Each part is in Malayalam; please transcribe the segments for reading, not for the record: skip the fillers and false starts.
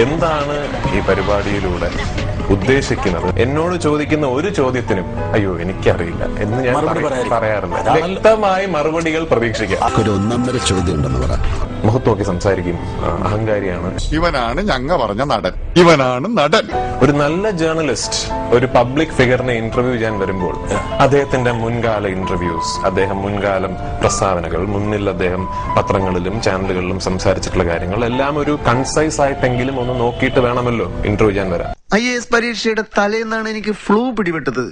എന്താണ് ഈ പരിപാടിയിലൂടെ ഉദ്ദേശിക്കുന്നത്? എന്നോട് ചോദിക്കുന്ന ഒരു ചോദ്യത്തിനും അയ്യോ എനിക്കറിയില്ല എന്ന് ഞാൻ പറയാറില്ല. വ്യക്തമായി മറുപടികൾ പ്രതീക്ഷിക്കാം. ഒരു ഒന്നൊന്നര ചോദ്യം ഉണ്ടെന്ന് പറ. മുഖത്ത് നോക്കി സംസാരിക്കും. അഹങ്കാരിയാണ്. ഇവനാണ് ഞങ്ങ പറഞ്ഞ നടൻ. ഇവനാണ് നടൻ. ഒരു നല്ല ജേർണലിസ്റ്റ് ഒരു പബ്ലിക് ഫിഗറിനെ ഇന്റർവ്യൂ ചെയ്യാൻ വരുമ്പോൾ അദ്ദേഹത്തിന്റെ മുൻകാല ഇന്റർവ്യൂസ്, അദ്ദേഹം മുൻകാലം പ്രസ്താവനകൾ, മുന്നിൽ അദ്ദേഹം പത്രങ്ങളിലും ചാനലുകളിലും സംസാരിച്ചിട്ടുള്ള കാര്യങ്ങൾ എല്ലാം ഒരു കൺസൈസ് ആയിട്ടെങ്കിലും ഒന്ന് നോക്കിയിട്ട് വേണമല്ലോ ഇന്റർവ്യൂ ചെയ്യാൻ വരാം. IAS പരീക്ഷയുടെ തലേന്നാണ് എനിക്ക് ഫ്ലൂ പിടിപെട്ടത്.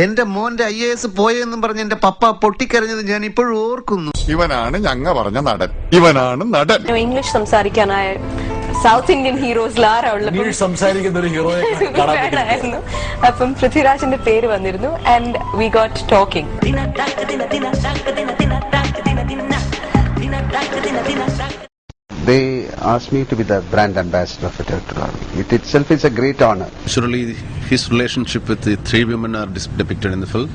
എന്റെ മോന്റെ IAS പോയെന്നും പറഞ്ഞ് എന്റെ പപ്പ പൊട്ടിക്കരഞ്ഞത് ഞാൻ ഇപ്പോഴും ഓർക്കുന്നു. ഇവനാണ് ഞങ്ങ പറഞ്ഞ നടൻ. ഇവനാണ് നടൻ. ഇംഗ്ലീഷ് സംസാരിക്കാനായ സൗത്ത് ഇന്ത്യൻ ഹീറോസിലാരുള്ള സംസാരിക്കുന്ന ഒരു ഹീറോയെ അപ്പം പൃഥ്വിരാജിന്റെ പേര് വന്നിരുന്നു. And we got talking. They asked me to be the brand ambassador of Electoral. It itself is a great honor. Surely his relationship with the three women are depicted in the film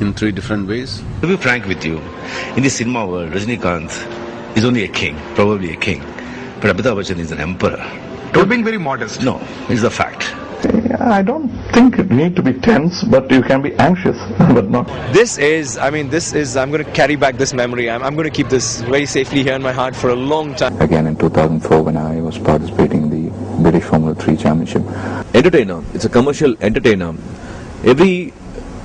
in three different ways. To be frank with you, in the cinema world, Rajinikanth is only a king, probably a king. But Amitabh Bachchan is an emperor. You're being very modest. No, it's a fact. I don't think you need to be tense, but you can be anxious, but not. I'm going to carry back this memory. I'm going to keep this very safely here in my heart for a long time. Again in 2004 when I was participating in the British Formula 3 Championship. Entertainer. It's a commercial entertainer. Every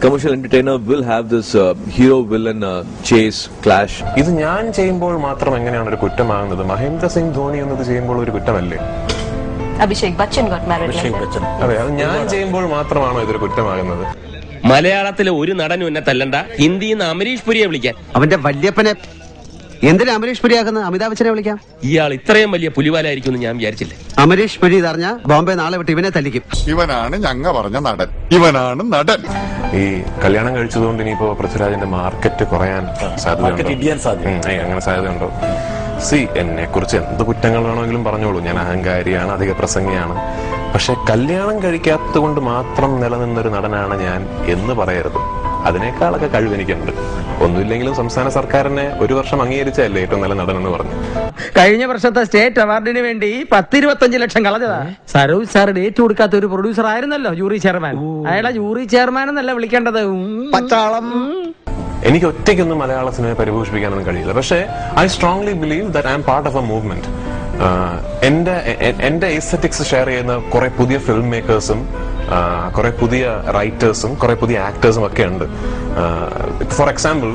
commercial entertainer will have this hero-villain chase, clash. ഇത് ഞാൻ ചെയ്യുമ്പോൾ മാത്രം എങ്ങനെയാണ് ഒരു കുറ്റമാകുന്നത്? മഹേന്ദ്ര സിംഗ് ധോണി എന്നത് ചെയ്യുമ്പോൾ ഒരു കുറ്റമല്ലേ? അഭിഷേക് ബച്ചൻ അതെ, അത് ഞാൻ ചെയ്യുമ്പോൾ മാത്രമാണോ ഇതൊരു കുറ്റമാകുന്നത്? മലയാളത്തിലെ ഒരു നടനും എന്നെ തല്ലണ്ട. ഹിന്ദിയിൽ നിന്ന് അമരീഷ് പുരിയെ വിളിക്കാൻ. അവന്റെ വല്യപ്പനെ എന്തിനാ അമരീഷ് പുരിയാക്കുന്നത്? അമിതാഭ് ബച്ചനെ വിളിക്കാം. ഇയാൾ ഇത്രയും വലിയ പുലിവാലായിരിക്കും ഞാൻ വിചാരിച്ചില്ല. അമരീഷ് പുരി അറിഞ്ഞ ബോംബെ നാളെ വിട്ട് ഇവനെ തല്ലിക്കും. ഇവനാണ് ഞങ്ങ പറഞ്ഞ നടൻ. ഇവനാണ് നടൻ. ഈ കല്യാണം കഴിച്ചതുകൊണ്ട് ഇനിയിപ്പോ പൃഥ്വിരാജിന്റെ മാർക്കറ്റ് കുറയാൻ സാധ്യതയുണ്ടോ? അങ്ങനെ സാധ്യതയുണ്ടോ? എന്നെ കുറിച്ച് എന്ത് കുറ്റങ്ങൾ വേണമെങ്കിലും പറഞ്ഞോളൂ. ഞാൻ അഹങ്കാരിയാണ്, അധിക പ്രസംഗിയാണ്. പക്ഷെ കല്യാണം കഴിക്കാത്തത് കൊണ്ട് മാത്രം നിലനിന്നൊരു നടനാണ് ഞാൻ എന്ന് പറയരുത്. അതിനേക്കാളൊക്കെ കഴിവെനിക്കുണ്ട്. ഒന്നുമില്ലെങ്കിലും സംസ്ഥാന സർക്കാരിനെ ഒരു വർഷം അംഗീകരിച്ചല്ലേ ഏറ്റവും നല്ല നടൻ എന്ന് പറഞ്ഞു. കഴിഞ്ഞ വർഷത്തെ സ്റ്റേറ്റ് അവാർഡിന് വേണ്ടി 10-25 ലക്ഷം കളഞ്ഞതാ. സരോജ് സാർ ഡേറ്റ് കൊടുക്കാത്ത ഒരു പ്രൊഡ്യൂസർ ആയിരുന്നല്ലോ ജൂറി ചെയർമാൻ. അയാളെ ജൂറി ചെയർമാൻ എന്നല്ല വിളിക്കേണ്ടത്, പച്ചാളം. എനിക്ക് ഒറ്റയ്ക്കൊന്നും മലയാള സിനിമയെ പരിപോഷിപ്പിക്കാനൊന്നും കഴിയില്ല. പക്ഷേ I strongly believe that I M part of A movement. എന്റെ എസ്തെറ്റിക്സ് ഷെയർ ചെയ്യുന്ന കുറെ പുതിയ ഫിലിം മേക്കേഴ്സും കുറെ പുതിയ റൈറ്റേഴ്സും കുറെ പുതിയ ആക്ടേഴ്സും ഒക്കെ ഉണ്ട്. ഫോർ എക്സാമ്പിൾ,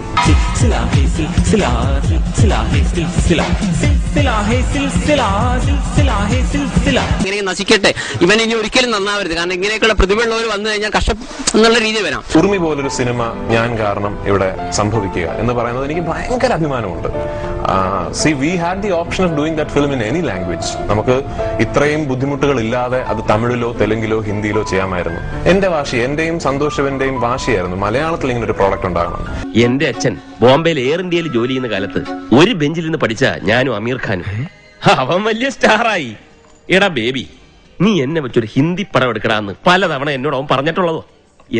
ഇങ്ങനെ നശിക്കട്ടെ, ഇവൻ ഇനി ഒരിക്കലും നന്നാവരുത്. കാരണം ഇങ്ങനെയൊക്കെയുള്ള പ്രതിഭയുള്ളവർ വന്നു കഴിഞ്ഞാൽ കഷ്ടം എന്നുള്ള രീതി വരാം. ഉറുമി പോലൊരു സിനിമ ഞാൻ കാരണം ഇവിടെ സംഭവിക്കുക എന്ന് പറയുന്നത് എനിക്ക് ഭയങ്കര അഭിമാനമുണ്ട്. We had the option of doing that film in any language. നമുക്ക് ഇത്രയും ബുദ്ധിമുട്ടുകൾ ഇല്ലാതെ അത് തമിഴിലോ തെലുങ്കിലോ ഹിന്ദിയിലോ ചെയ്യാമായിരുന്നു. എന്റെ വാശി, എന്റെയും സന്തോഷവന്റെയും വാശിയായിരുന്നു മലയാളത്തിൽ ഇങ്ങനെ ഒരു പ്രോഡക്റ്റ് ഉണ്ടാകണം. എന്റെ അച്ഛൻ ബോംബെയിൽ എയർ ഇന്ത്യയിൽ ജോലി ചെയ്യുന്ന കാലത്ത് ഒരു ബെഞ്ചിൽ നിന്ന് പഠിച്ച ഞാനും അമീർ ഖാനും. അവൻ വലിയ സ്റ്റാറായി. എടാ ബേബി, നീ എന്നെ വെച്ചൊരു ഹിന്ദി പടം എടുക്കടാന്ന് പലതവണ എന്നോട് അവൻ പറഞ്ഞിട്ടുള്ളതോ.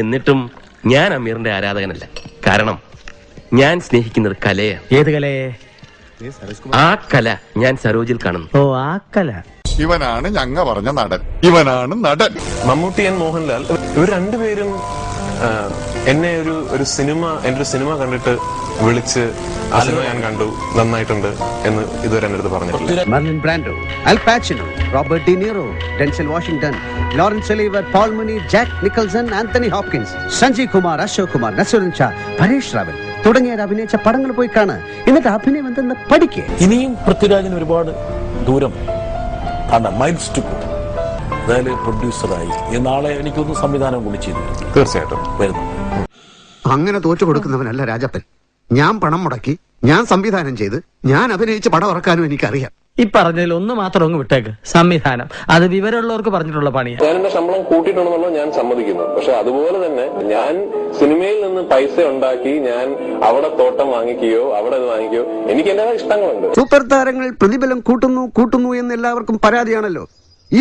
എന്നിട്ടും ഞാൻ അമീറിന്റെ ആരാധകനല്ല. കാരണം ഞാൻ സ്നേഹിക്കുന്നത് കലയാണ്. ഏത് കലയെ? ആ കല ഞാൻ സരോജിൽ കാണുന്നു. ഓ, ആ കല. ഇവനാണ് ഞങ്ങ പറഞ്ഞ നടൻ. ഇവനാണ് നടൻ. മമ്മൂട്ടി ആൻഡ് മോഹൻലാൽ ഇവർ രണ്ടുപേരും എന്നെ ഒരു സിനിമ കണ്ടിട്ട് വിളിച്ച് ആ സിനിമ ഞാൻ കണ്ടു, നന്നായിട്ടുണ്ട് എന്ന് ഇതുവരെ എന്റെ അടുത്ത് പറഞ്ഞിട്ടില്ല. Marlon Brando, Al Pacino, Robert De Niro, Denzel Washington, Lawrence Oliver, Paul Mooney, Jack Nicholson, Anthony Hopkins, Sanjay Kumar, Ashok Kumar, Nasurin Shah, Paresh Rawal തുടങ്ങിയവർ അഭിനയിച്ച പടങ്ങൾ പോയി കാണാൻ. എന്നിട്ട് അഭിനയം എന്തെന്ന് പഠിക്കുക. ഇനിയും പൃഥ്വിരാജിന് ഒരുപാട് ദൂരം മൈൽസ് ടു ഗോ. അതായത് പ്രൊഡ്യൂസറായി നാളെ എനിക്കൊന്ന് സംവിധാനം കൂടി ചെയ്തു തീർച്ചയായിട്ടും വരുന്നു. അങ്ങനെ തോറ്റു കൊടുക്കുന്നവനല്ല രാജപ്പൻ. ഞാൻ പണം മുടക്കി, ഞാൻ സംവിധാനം ചെയ്ത്, ഞാൻ അഭിനയിച്ച് പടം ഇറക്കാനും എനിക്കറിയാം. ഈ പറഞ്ഞതിൽ ഒന്ന് മാത്രം അങ്ങ് വിട്ടേക്ക്, സംവിധാനം. അത് വിവരമുള്ളവർക്ക് പറഞ്ഞിട്ടുള്ള പണിയാണ്. ഞാൻ എന്റെ ശമ്പളം കൂട്ടിയിട്ടുണ്ടെന്നുള്ളത് ഞാൻ സമ്മതിക്കുന്നു. പക്ഷെ അതുപോലെ തന്നെ ഞാൻ സിനിമയിൽ നിന്ന് പൈസ ഉണ്ടാക്കി ഞാൻ അവിടെ തോട്ടം വാങ്ങിക്കുകയോ അവിടെ ഇത് വാങ്ങിക്കുകയോ എനിക്ക് എന്റേതായ ഇഷ്ടങ്ങളുണ്ട്. സൂപ്പർ താരങ്ങൾ പ്രതിഫലം കൂട്ടുന്നു എന്ന് എല്ലാവർക്കും പരാതിയാണല്ലോ.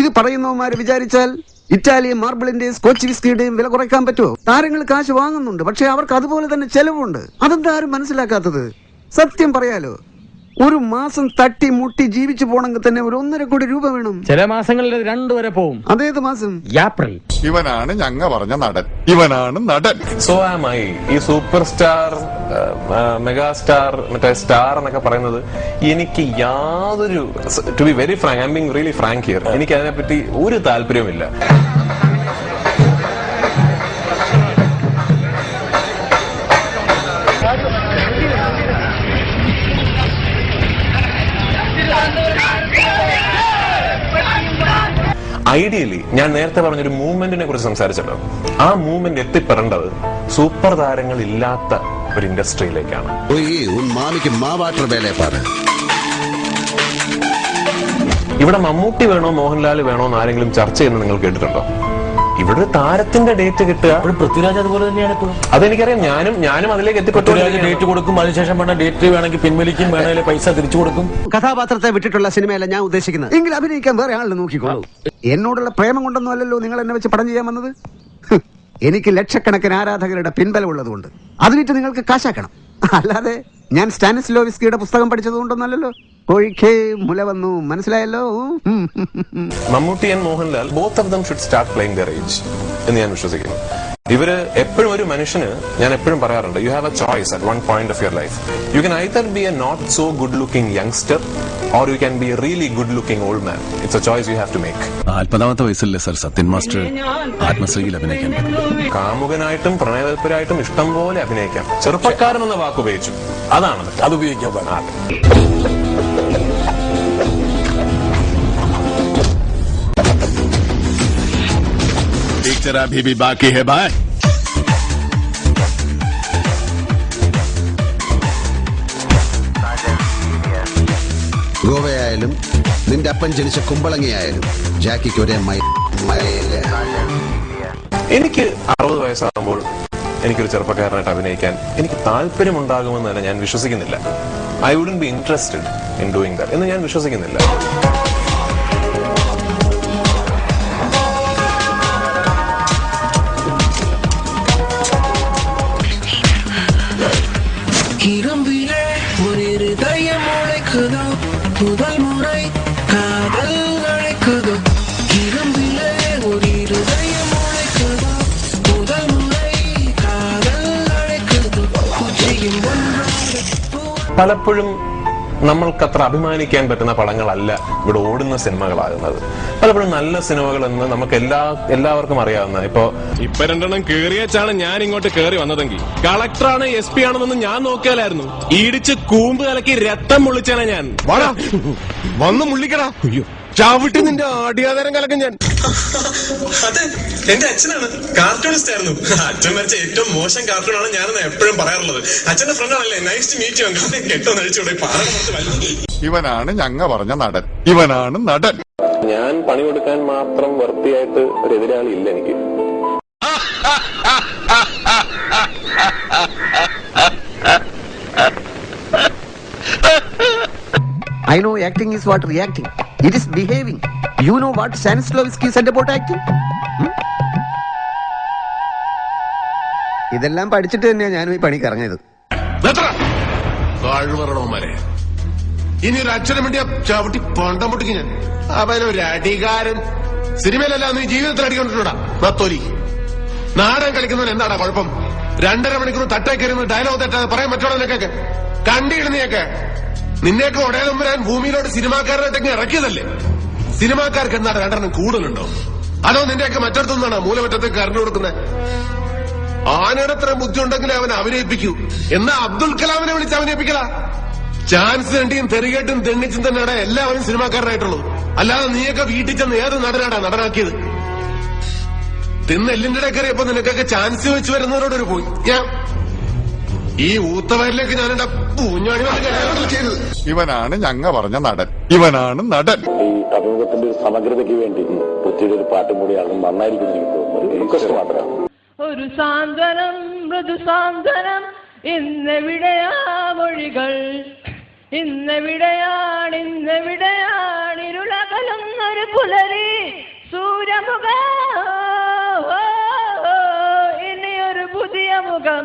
ഇത് പറയുന്നവന്മാര് വിചാരിച്ചാൽ ഇറ്റാലിയൻ മാർബിളിന്റെയും സ്കോച്ച് വിസ്കിയുടെയും വില കുറയ്ക്കാൻ പറ്റുമോ? താരങ്ങൾ കാശ് വാങ്ങുന്നുണ്ട്, പക്ഷെ അവർക്ക് അതുപോലെ തന്നെ ചെലവുണ്ട്. അതെന്താ ആരും മനസ്സിലാക്കാത്തത്? സത്യം പറയാലോ, ഒരു മാസം തട്ടി മുട്ടി ജീവിച്ചു പോണെങ്കിൽ തന്നെ ഒരു 1.5 കോടി രൂപ വേണം. ചില മാസങ്ങളിൽ 2 വരെ പോവും. അതേത് മാസം? ഏപ്രിൽ. ഇവനാണ് ഞങ്ങ പറഞ്ഞ നടൻ. ഇവനാണ് നടൻ. So am I. ഈ സൂപ്പർ സ്റ്റാർ, മെഗാസ്റ്റാർ, മറ്റേ സ്റ്റാർ എന്നൊക്കെ പറയുന്നത് എനിക്ക് യാതൊരു, to be very frank, I am being really frank here, എനിക്ക് അതിനെപ്പറ്റി ഒരു താല്പര്യവുമില്ല. ഐഡിയലി ഞാൻ നേരത്തെ പറഞ്ഞൊരു മൂവ്മെന്റിനെ കുറിച്ച് സംസാരിച്ചല്ലോ, ആ മൂവ്മെന്റ് എത്തിപ്പെടേണ്ടത് സൂപ്പർ താരങ്ങൾ ഇല്ലാത്ത ഒരു ഇൻഡസ്ട്രിയിലേക്കാണ്. ഇവിടെ മമ്മൂട്ടി വേണോ മോഹൻലാൽ വേണോ എന്ന് ആരെങ്കിലും ചർച്ച ചെയ്യുന്നത് നിങ്ങൾ കേട്ടിട്ടുണ്ടോ? ഇവിടെ ഒരു താരത്തിന്റെ ഡേറ്റ് കിട്ടുക. പൃഥ്വിരാജ് അതുപോലെ തന്നെയാണ് ഇപ്പോഴും. അതെനിക്കറിയാം. ഞാനും അതിലേക്ക് എത്തിപ്പെട്ടു. ഡേറ്റ് കൊടുക്കും, അതിനുശേഷം വേണ്ട ഡേറ്റ് വേണമെങ്കിൽ പിൻവലിക്കും, വേണമെങ്കിൽ പൈസ തിരിച്ചു കൊടുക്കും. കഥാപാത്രത്തെ വിട്ടിട്ടുള്ള സിനിമയല്ല ഞാൻ ഉദ്ദേശിക്കുന്നത്. എങ്കിൽ അഭിനയിക്കാൻ വേറെ ആളിനെ നോക്കിക്കോളൂ. എന്നോടുള്ള പ്രേമം കൊണ്ടൊന്നും അല്ലല്ലോ നിങ്ങൾ എന്നെ വെച്ച് പടം ചെയ്യാൻ വന്നത്. എനിക്ക് ലക്ഷക്കണക്കിന് ആരാധകരുടെ പിൻബലമുള്ളതുകൊണ്ട് അത് വിറ്റ് നിങ്ങൾക്ക് കാശാക്കണം. അല്ലാതെ ഞാൻ സ്റ്റാനിസ്ലോവിസ്കിയുടെ പുസ്തകം പഠിച്ചതുകൊണ്ടൊന്നല്ലോ. കോഴിക്കേ മുല വന്നു, മനസ്സിലായല്ലോ. Mammootty and Mohanlal both of them should start playing there age എന്ന് ഞാൻ വിശ്വസിക്കുന്നു. ഇവര് എപ്പോഴും, ഒരു മനുഷ്യന് ഞാൻ എപ്പോഴും പറയാറുണ്ട്, you have a choice at one point of your life. You can either be a not so good looking youngster or you can be a really good looking old man. It's a choice you have to make. 40ാമത്തെ വയസ്സിലല്ലേ സർ സത്യൻ മാസ്റ്റർ ആത്മശ്രീയിൽ അഭിനയിക്കാൻ? കാമുകനായിട്ടും പ്രണയതൽപരായിട്ടും ഇഷ്ടം പോലെ അഭിനയിക്കാം. ചെറുപ്പക്കാരൻ എന്ന വാക്ക് ഉപയോഗിച്ചു, അതാണ് അത് ഉപയോഗിക്കാൻ പാടില്ല. പിക്ചർ അഭി ഭി ബാക്കി ഹൈ ഭായ്. ഗോവയായാലും നിന്റെ അപ്പൻ ജനിച്ച കുമ്പളങ്ങിയായാലും ജാക്കിക്ക് ഒരേ മലയില്ല. എനിക്ക് 60 വയസ്സാകുമ്പോൾ എനിക്കൊരു ചെറുപ്പക്കാരനായിട്ട് അഭിനയിക്കാൻ എനിക്ക് താല്പര്യമുണ്ടാകുമെന്ന് തന്നെ ഞാൻ വിശ്വസിക്കുന്നില്ല. I wouldn't be interested in doing that എന്ന് ഞാൻ വിശ്വസിക്കുന്നില്ല. പലപ്പോഴും നമ്മൾക്കത്ര അഭിമാനിക്കാൻ പറ്റുന്ന പടങ്ങളല്ല ഇവിടെ ഓടുന്ന സിനിമകളാകുന്നത്. പലപ്പോഴും നല്ല സിനിമകൾ എന്ന് നമുക്ക് എല്ലാവർക്കും അറിയാവുന്ന, ഇപ്പൊ 2 കേറിയച്ചാണ് ഞാൻ ഇങ്ങോട്ട് കേറി വന്നതെങ്കിൽ കളക്ടറാണ് SP ആണെന്നൊന്നും ഞാൻ നോക്കിയാലായിരുന്നു ഇടിച്ച് കൂമ്പ് കലക്കി രക്തം മുള്ളിച്ചാണ് ഞാൻ. വന്ന് മുള്ളിക്കടാ, ചവിട്ടി നിന്റെ ആടിയാധാരം കലക്കും ഞാൻ. അതെ, എന്റെ അച്ഛനാണ്, കാർട്ടൂണിസ്റ്റ് ആയിരുന്നു. അച്ഛൻ വരച്ച ഏറ്റവും മോശം കാർട്ടൂണാണ് ഞാനെന്ന് എപ്പോഴും പറയാറുള്ളത്. അച്ഛന്റെ ഫ്രണ്ടാണല്ലേ. Nice to meet you uncle. കെട്ടോ നഴിച്ചൂടെ ഇവനാണ് ഞങ്ങ പറഞ്ഞ നടൻ. ഇവനാണ് നടൻ. ഞാൻ പണി കൊടുക്കാൻ മാത്രം വൃത്തിയായിട്ട് ഒരു എതിരാളി ഇല്ല എനിക്ക്. I know acting is what reacting. It is behaving. You know what Stanislavski said about acting? ഇതെല്ലാം പഠിച്ചിട്ട് തന്നെയാണ് ഞാനും ഈ പണിക്ക് ഇറങ്ങിയത്. ഇനി ഒരു അച്ഛനും വേണ്ടി ചവിട്ടി പണ്ടം പൊട്ടിക്ക് ഞാൻ. അവനൊരു അടികാരൻ. സിനിമയിലല്ല നീ ജീവിതത്തിൽ അടിക്കൊണ്ടിട്ടുണ്ടാ നത്തോലി. നാടൻ കളിക്കുന്നവൻ എന്താടാ കുഴപ്പം? 2.5 മണിക്കൂർ തട്ടേക്കരുന്ന് ഡയലോഗ് തെറ്റാതെ പറയാൻ പറ്റണോ നിനക്കൊക്കെ? കണ്ടിടുന്നയൊക്കെ നിന്നെയൊക്കെ ഉടയാലും വരാൻ ഭൂമിയിലോട്ട് സിനിമാക്കാരനായിട്ടൊക്കെ ഇറക്കിയതല്ലേ? സിനിമാക്കാർക്ക് എന്താണ് 2 കൂടുതലുണ്ടോ? അതോ നിന്റെയൊക്കെ മറ്റടുത്തൊന്നാണ് മൂലമറ്റത്തേക്ക് കറണ്ട് കൊടുക്കുന്നത്? ആനയുടെ അത്ര ബുദ്ധി ഉണ്ടെങ്കിലേ അവൻ അഭിനയിപ്പിക്കൂ. എന്നാ അബ്ദുൽ കലാമിനെ വിളിച്ച് അഭിനയിപ്പിക്കല. ചാൻസ് തണ്ടിയും തെറികേട്ടും തെണ്ണിച്ചും തന്നെയാണ് എല്ലാവരും സിനിമാക്കാരനായിട്ടുള്ളത്. അല്ലാതെ നീയൊക്കെ വീട്ടിൽ ചെന്ന് ഏത് നടനാടാ നടനാക്കിയത്? തിന്ന് എല്ലിന്റെ കയറിയപ്പോ നിനക്കൊക്കെ ചാൻസ് വെച്ച് വരുന്നവരോടൊരു പോയി. ഈ ഊത്തവരിലേക്ക് ഞാൻ എന്റെ പൂഞ്ഞാണി ചെയ്തത്. ഇവനാണ് ഞങ്ങ പറഞ്ഞ നടൻ. ഇവനാണ് നടൻ. ഈ അഭിമുഖത്തിന്റെ ഒരു സമഗ്രതയ്ക്ക് വേണ്ടി പുതിയൊരു ഒരു പാട്ടും കൂടിയാണ് നന്നായിരിക്കും എനിക്ക് തോന്നുന്നത്. റിക്വസ്റ്റ് മാത്രമാണ്. ഒരു സാന്ത്വനം മൃദു സാന്ത്വനം ഇന്നെവിടെയാ മൊഴികൾ, ഇന്നെവിടെയാണിരുളകലുന്നൊരു പുലരി സൂര്യമുഖ, ഇനിയൊരു പുതിയ മുഖം